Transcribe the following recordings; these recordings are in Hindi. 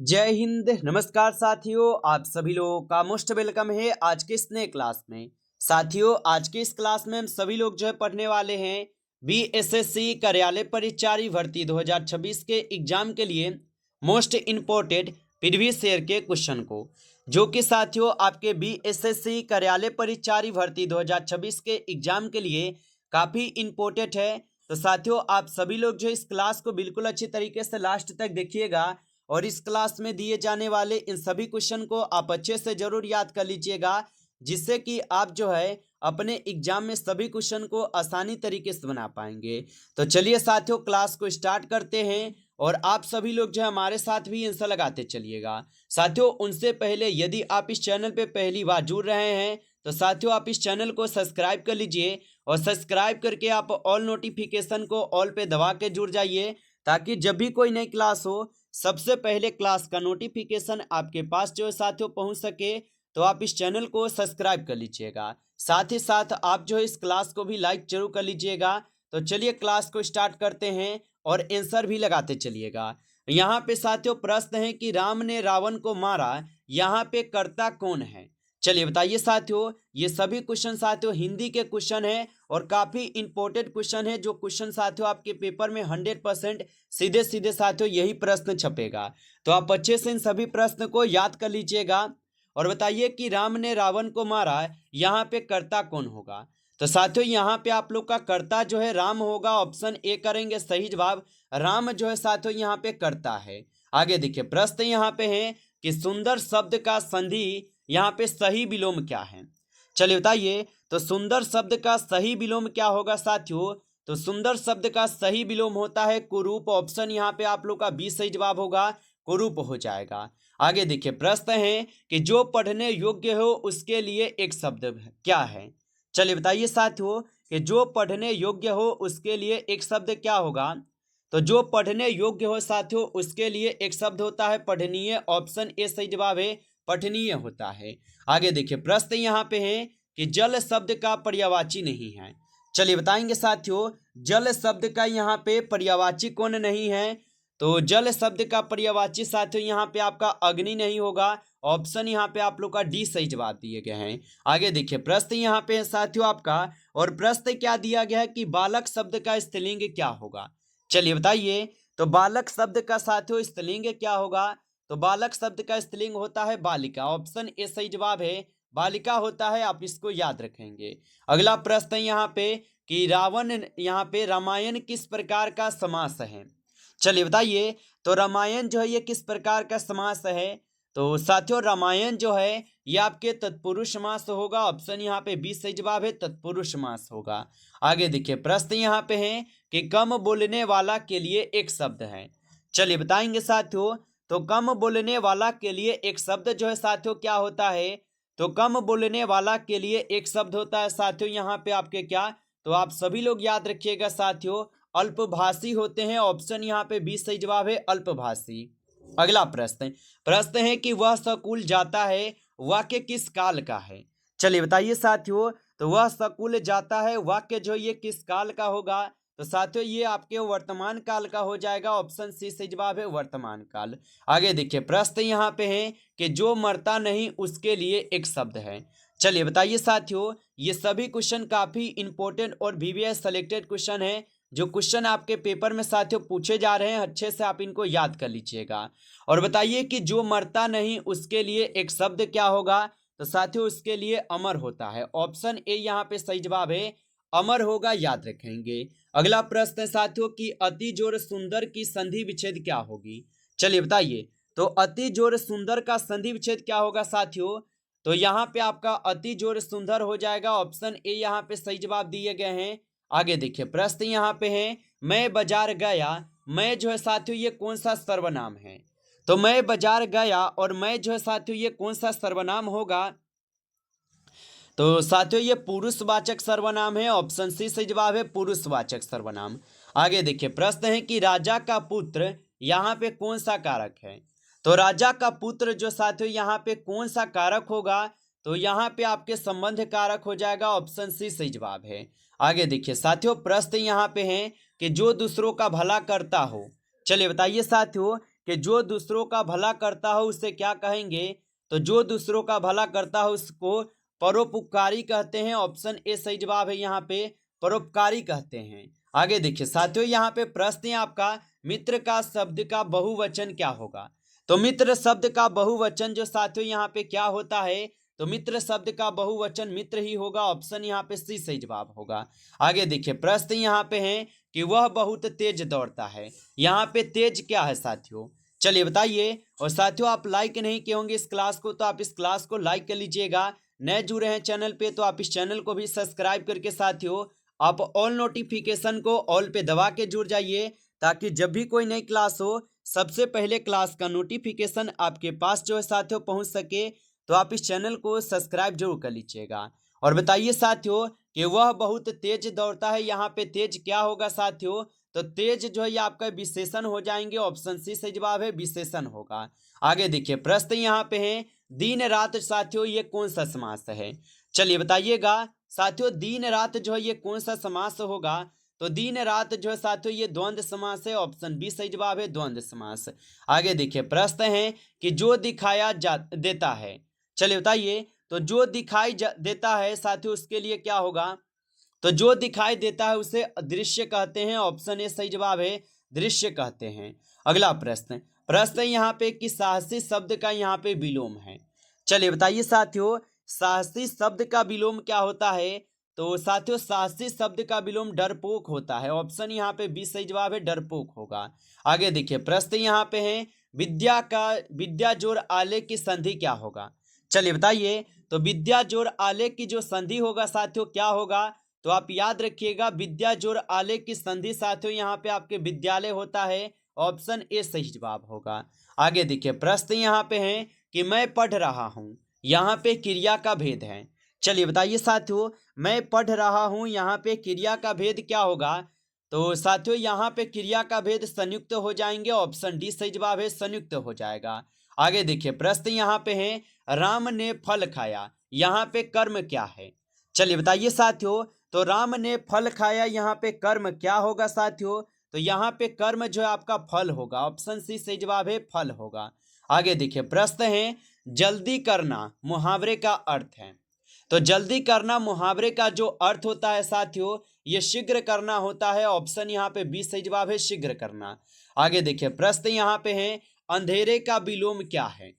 जय हिंद। नमस्कार साथियों, आप सभी लोगों का मोस्ट वेलकम है आज के इस नए क्लास में। साथियों, आज के इस क्लास में हम सभी लोग जो है पढ़ने वाले हैं बीएसएससी कार्यालय परिचारी भर्ती 2026 के एग्जाम के लिए मोस्ट इम्पोर्टेंट प्रीवियस ईयर के क्वेश्चन को, जो कि साथियों आपके बीएसएससी कार्यालय परिचारी भर्ती 2026 के एग्जाम के लिए काफ़ी इम्पोर्टेंट है। तो साथियों, आप सभी लोग जो इस क्लास को बिल्कुल अच्छी तरीके से लास्ट तक देखिएगा और इस क्लास में दिए जाने वाले इन सभी क्वेश्चन को आप अच्छे से जरूर याद कर लीजिएगा, जिससे कि आप जो है अपने एग्जाम में सभी क्वेश्चन को आसानी तरीके से बना पाएंगे। तो चलिए साथियों, क्लास को स्टार्ट करते हैं और आप सभी लोग जो है हमारे साथ भी आंसर लगाते चलिएगा। साथियों, उनसे पहले यदि आप इस चैनल पे पहली बार जुड़ रहे हैं तो साथियों आप इस चैनल को सब्सक्राइब कर लीजिए और सब्सक्राइब करके आप ऑल नोटिफिकेशन को ऑल पे दबा के जुड़ जाइए, ताकि जब भी कोई नई क्लास हो सबसे पहले क्लास का नोटिफिकेशन आपके पास जो है साथियों पहुंच सके। तो आप इस चैनल को सब्सक्राइब कर लीजिएगा, साथ ही साथ आप जो है इस क्लास को भी लाइक जरूर कर लीजिएगा। तो चलिए क्लास को स्टार्ट करते हैं और आंसर भी लगाते चलिएगा। यहाँ पे साथियों प्रश्न है कि राम ने रावण को मारा, यहाँ पे कर्ता कौन है। चलिए बताइए साथियों, ये सभी क्वेश्चन साथियों हिंदी के क्वेश्चन है और काफी इंपॉर्टेंट क्वेश्चन है, जो क्वेश्चन साथियों आपके पेपर में 100% सीधे सीधे साथियों यही प्रश्न छपेगा। तो आप अच्छे से इन सभी प्रश्न को याद कर लीजिएगा और बताइए कि राम ने रावण को मारा, यहाँ पे कर्ता कौन होगा। तो साथियों यहाँ पे आप लोग का कर्ता जो है राम होगा, ऑप्शन ए करेंगे सही जवाब। राम जो है साथियों यहाँ पे कर्ता है। आगे देखिए प्रश्न यहाँ पे है कि सुंदर शब्द का संधि यहाँ पे सही विलोम क्या है। चलिए बताइए, तो सुंदर शब्द का सही विलोम क्या होगा साथियों। तो सुंदर शब्द का सही विलोम होता है कुरूप। ऑप्शन यहाँ पे आप लोग का बी सही जवाब होगा, कुरूप हो जाएगा। आगे देखिए प्रश्न है कि जो पढ़ने योग्य हो उसके लिए एक शब्द क्या है। चलिए बताइए साथियों कि जो पढ़ने योग्य हो उसके लिए एक शब्द क्या होगा। तो जो पढ़ने योग्य हो साथियों उसके लिए एक शब्द होता है पठनीय। ऑप्शन ए सही जवाब है, पठनीय होता है। आगे देखिए प्रश्न यहाँ पे है कि जल शब्द का पर्यायवाची नहीं है। चलिए बताएंगे साथियों, जल शब्द का यहाँ पे पर्यायवाची कौन नहीं है। तो जल शब्द का पर्यायवाची साथियों यहाँ पे आपका अग्नि नहीं होगा। ऑप्शन यहाँ पे आप लोग का डी सही जवाब दिए गए हैं। आगे देखिए प्रश्न यहाँ पे है साथियों आपका, और प्रश्न क्या दिया गया है कि बालक शब्द का स्त्रीलिंग क्या होगा। चलिए बताइए, तो बालक शब्द का साथियों स्त्रीलिंग क्या होगा। तो बालक शब्द का स्त्रीलिंग होता है बालिका। ऑप्शन ए सही जवाब है, बालिका होता है, आप इसको याद रखेंगे। अगला प्रश्न यहाँ पे कि रावण यहाँ पे रामायण किस प्रकार का समास है। चलिए बताइए, तो रामायण जो है ये किस प्रकार का समास है। तो साथियों रामायण जो है ये आपके तत्पुरुष समास होगा। ऑप्शन यहाँ पे बी सही जवाब है, तत्पुरुष समास होगा। आगे देखिए प्रश्न यहाँ पे है कि कम बोलने वाला के लिए एक शब्द है। चलिए बताएंगे साथियों, तो कम बोलने वाला के लिए एक शब्द जो है साथियों क्या होता है। तो कम बोलने वाला के लिए एक शब्द होता है साथियों यहाँ पे आपके क्या। तो आप सभी लोग याद रखिएगा साथियों, अल्पभाषी होते हैं। ऑप्शन यहाँ पे बी सही जवाब है, अल्पभाषी। अगला प्रश्न प्रश्न है कि वह स्कूल जाता है, वाक्य किस काल का है। चलिए बताइए साथियों, तो वह स्कूल जाता है वाक्य जो ये किस काल का होगा। तो साथियों ये आपके वर्तमान काल का हो जाएगा। ऑप्शन सी सही जवाब है, वर्तमान काल। आगे देखिए प्रश्न यहाँ पे है कि जो मरता नहीं उसके लिए एक शब्द है। चलिए बताइए साथियों, ये सभी क्वेश्चन काफी इंपॉर्टेंट और वीवीएस सेलेक्टेड क्वेश्चन है, जो क्वेश्चन आपके पेपर में साथियों पूछे जा रहे हैं। अच्छे से आप इनको याद कर लीजिएगा और बताइए कि जो मरता नहीं उसके लिए एक शब्द क्या होगा। तो साथियों उसके लिए अमर होता है। ऑप्शन ए यहाँ पे सही जवाब है, अमर होगा, याद रखेंगे। अगला प्रश्न है साथियों कि अति जोर सुंदर की संधि विच्छेद क्या होगी। चलिए बताइए, तो अति जोर सुंदर का संधि विच्छेद क्या होगा साथियों। तो यहाँ पे आपका अति जोर सुंदर हो जाएगा। ऑप्शन ए यहाँ पे सही जवाब दिए गए हैं। आगे देखिए प्रश्न यहाँ पे है मैं बाजार गया, मैं जो है साथियों ये कौन सा सर्वनाम है। तो मैं बाजार गया और मैं जो है साथियों ये कौन सा सर्वनाम होगा। तो साथियों ये पुरुषवाचक सर्वनाम है। ऑप्शन सी सही जवाब है, पुरुषवाचक सर्वनाम। आगे देखिए प्रश्न है कि राजा का पुत्र यहाँ पे कौन सा कारक है। तो राजा का पुत्र जो साथियों यहाँ पे कौन सा कारक होगा। तो यहाँ पे आपके संबंध कारक हो जाएगा। ऑप्शन सी सही जवाब है। आगे देखिए साथियों प्रश्न यहाँ पे है कि जो दूसरों का भला करता हो। चलिए बताइए साथियों, कि जो दूसरों का भला करता हो उसे क्या कहेंगे, तो जो दूसरों का भला करता हो उसको परोपकारी कहते हैं। ऑप्शन ए सही जवाब है यहाँ पे, परोपकारी कहते हैं। आगे देखिए साथियों, यहाँ पे प्रश्न है आपका, मित्र का शब्द का बहुवचन क्या होगा। तो मित्र शब्द का बहुवचन जो साथियों यहाँ पे क्या होता है, तो मित्र शब्द का बहुवचन मित्र ही होगा। ऑप्शन यहाँ पे सी सही जवाब होगा। आगे देखिए प्रश्न यहाँ पे है कि वह बहुत तेज दौड़ता है। यहाँ पे तेज क्या है साथियों, चलिए बताइए। और साथियों आप लाइक नहीं किए होंगे इस क्लास को, तो आप इस क्लास को लाइक कर लीजिएगा। नए जुड़े हैं चैनल पे तो आप इस चैनल को भी सब्सक्राइब करके साथियों आप ऑल नोटिफिकेशन को ऑल पे दबा के जुड़ जाइए, ताकि जब भी कोई नई क्लास हो सबसे पहले क्लास का नोटिफिकेशन आपके पास जो है साथियों पहुंच सके। तो आप इस चैनल को सब्सक्राइब जरूर कर लीजिएगा। और बताइए साथियों कि वह बहुत तेज दौड़ता है, यहाँ पे तेज क्या होगा साथियों, तो तेज जो है ये आपका विशेषण हो जाएंगे। ऑप्शन सी सही जवाब है, विशेषण होगा। आगे देखिए प्रश्न यहाँ पे है, दिन रात साथियों ये कौन सा समास है, चलिए बताइएगा साथियों। दिन रात जो है ये कौन सा समास होगा, तो दिन रात जो है साथियों ये द्वंद्व समास है। ऑप्शन बी सही जवाब है, द्वंद्व समास। आगे देखिए प्रश्न है कि जो दिखाया देता है, चलिए बताइए। तो जो दिखाई देता है साथियों उसके लिए क्या होगा, तो जो दिखाई देता है उसे दृश्य कहते हैं। ऑप्शन ए सही जवाब है, दृश्य कहते हैं। अगला प्रश्न, प्रश्न यहाँ पे कि साहसी शब्द का यहाँ पे विलोम है। चलिए बताइए साथियों, साहसी शब्द का विलोम क्या होता है, तो साथियों साहसी शब्द का विलोम डरपोक होता है। ऑप्शन यहाँ पे बी सही जवाब है, डरपोक होगा। आगे देखिए प्रश्न यहाँ पे है, विद्या जोड़ आले की संधि क्या होगा। चलिए बताइए, तो विद्या जोड़ आले की जो संधि होगा साथियों क्या होगा, तो आप याद रखिएगा विद्या जोड़ आले की संधि साथियों यहाँ पे आपके विद्यालय होता है। ऑप्शन ए सही जवाब होगा। आगे देखिए प्रश्न यहाँ पे है कि मैं पढ़ रहा हूँ, यहाँ पे क्रिया का भेद है। चलिए बताइए साथियों, मैं पढ़ रहा हूँ यहाँ पे क्रिया का भेद क्या होगा, तो साथियों यहाँ पे क्रिया का भेद संयुक्त हो जाएंगे। ऑप्शन डी सही जवाब है, संयुक्त हो जाएगा। आगे देखिए प्रश्न यहाँ पे है, राम ने फल खाया, यहाँ पे कर्म क्या है। चलिए बताइए साथियों, तो राम ने फल खाया, यहाँ पे कर्म क्या होगा साथियों, तो यहाँ पे कर्म जो है आपका फल होगा। ऑप्शन सी सही जवाब है, फल होगा। आगे देखिए प्रश्न है, जल्दी करना मुहावरे का अर्थ है। तो जल्दी करना मुहावरे का जो अर्थ होता है साथियों ये शीघ्र करना होता है। ऑप्शन यहाँ पे बी सही जवाब है, शीघ्र करना। आगे देखिए प्रश्न यहाँ पे है, अंधेरे का विलोम क्या है।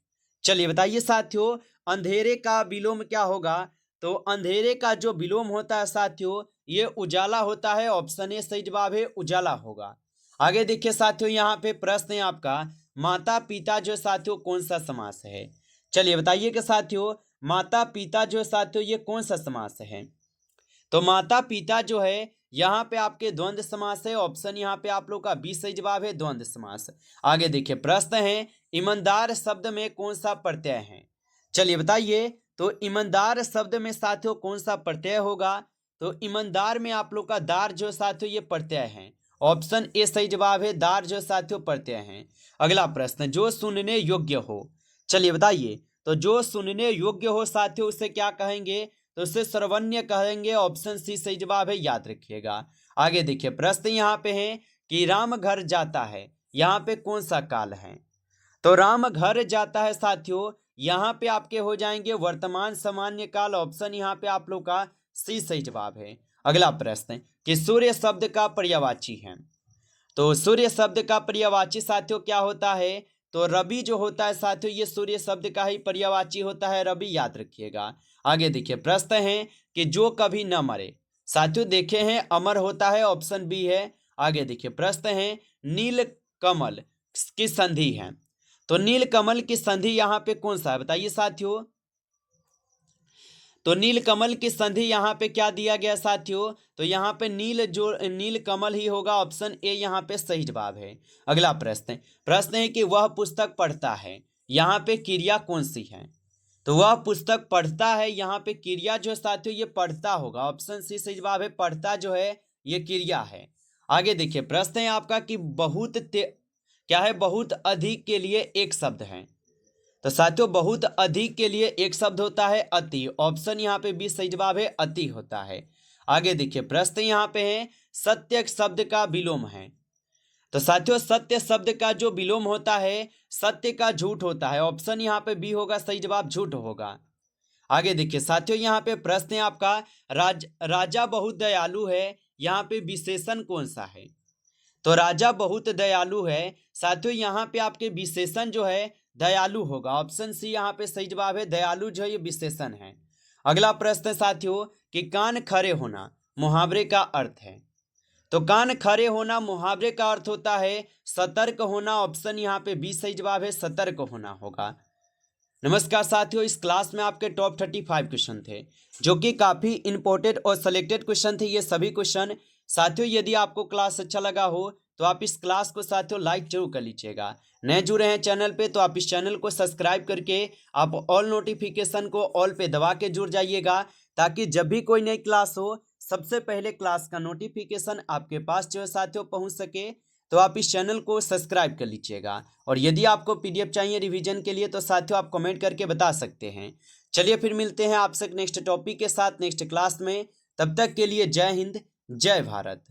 चलिए बताइए साथियों, अंधेरे का विलोम क्या होगा, तो अंधेरे का जो विलोम होता है साथियों ये उजाला होता है। ऑप्शन ए सही जवाब है, उजाला होगा। आगे देखिए साथियों यहाँ पे प्रश्न है आपका, माता पिता जो साथियों कौन सा समास है। चलिए बताइए कि साथियों माता पिता जो साथियों ये कौन सा समास है, तो माता पिता जो है यहाँ पे आपके द्वंद्व समास है। ऑप्शन यहाँ पे आप लोग का बी सही जवाब है, द्वंद्व समास। आगे देखिए प्रश्न है, ईमानदार शब्द में कौन सा प्रत्यय है। चलिए बताइए, तो ईमानदार शब्द में साथियों कौन सा प्रत्यय होगा, तो ईमानदार में आप लोग का दार जो साथियों ये प्रत्यय है। ऑप्शन ए सही जवाब है, दार जो साथियों प्रत्यय है। अगला प्रश्न, जो सुनने योग्य हो। चलिए बताइए, तो जो सुनने योग्य हो साथियों उसे क्या कहेंगे, तो उसे सर्वण्य कहेंगे। ऑप्शन सी सही जवाब है, याद रखिएगा। आगे देखिए प्रश्न यहाँ पे है कि राम घर जाता है, यहाँ पे कौन सा काल है, तो राम घर जाता है साथियों यहाँ पे आपके हो जाएंगे वर्तमान सामान्य काल। ऑप्शन यहाँ पे आप लोग का सी सही जवाब है। अगला प्रश्न कि सूर्य शब्द का पर्यायवाची है, तो सूर्य शब्द का पर्यायवाची साथियों क्या होता है, तो रवि जो होता है साथियों ये सूर्य शब्द का ही पर्यायवाची होता है, रवि, याद रखिएगा। आगे देखिए प्रश्न है कि जो कभी न मरे, साथियों देखे हैं अमर होता है। ऑप्शन बी है। आगे देखिए प्रश्न है, नील कमल की संधि है, तो नील कमल की संधि यहाँ पे कौन सा है बताइए साथियों, तो नील कमल की संधि यहाँ पे क्या दिया गया साथियों, तो यहाँ पे नील कमल ही होगा। ऑप्शन ए यहाँ पे सही जवाब है। अगला प्रश्न है कि वह पुस्तक पढ़ता है, यहाँ पे क्रिया कौन सी है, तो वह पुस्तक पढ़ता है, यहाँ पे क्रिया जो साथियों ये पढ़ता होगा। ऑप्शन सी सही जवाब है, पढ़ता जो है ये क्रिया है। आगे देखिए प्रश्न है आपका कि क्या है, बहुत अधिक के लिए एक शब्द है, तो साथियों बहुत अधिक के लिए एक शब्द होता है अति। ऑप्शन यहाँ पे बी सही जवाब है, अति होता है। आगे देखिए प्रश्न यहाँ पे है, सत्य शब्द का विलोम है, तो साथियों सत्य शब्द का जो विलोम होता है सत्य का झूठ होता है। ऑप्शन यहाँ पे बी होगा, सही जवाब झूठ होगा। आगे देखिए साथियों, यहाँ पे प्रश्न है आपका, राजा बहुत दयालु है, यहाँ पे विशेषण कौन सा है? तो राजा बहुत दयालु है साथियों, यहाँ पे आपके विशेषण जो है दयालु होगा। ऑप्शन सी यहाँ पे सही जवाब है, दयालु जो है ये विशेषण है। अगला प्रश्न है साथियों कि कान खड़े होना मुहावरे का अर्थ है। तो कान खड़े होना मुहावरे का अर्थ होता है सतर्क होना। ऑप्शन यहाँ पे बी सही जवाब है, सतर्क होना होगा। नमस्कार साथियों, इस क्लास में आपके टॉप 35 क्वेश्चन थे जो कि काफ़ी इंपॉर्टेंट और सिलेक्टेड क्वेश्चन थे। ये सभी क्वेश्चन साथियों, यदि आपको क्लास अच्छा लगा हो तो आप इस क्लास को साथियों लाइक जरूर कर लीजिएगा। नए जुड़े हैं चैनल पे तो आप इस चैनल को सब्सक्राइब करके आप ऑल नोटिफिकेशन को ऑल पे दबा के जुड़ जाइएगा, ताकि जब भी कोई नई क्लास हो सबसे पहले क्लास का नोटिफिकेशन आपके पास जो है साथियों पहुँच सके। तो आप इस चैनल को सब्सक्राइब कर लीजिएगा। और यदि आपको पीडीएफ चाहिए रिवीजन के लिए तो साथियों आप कमेंट करके बता सकते हैं। चलिए फिर मिलते हैं आपसे नेक्स्ट टॉपिक के साथ नेक्स्ट क्लास में। तब तक के लिए जय हिंद, जय भारत।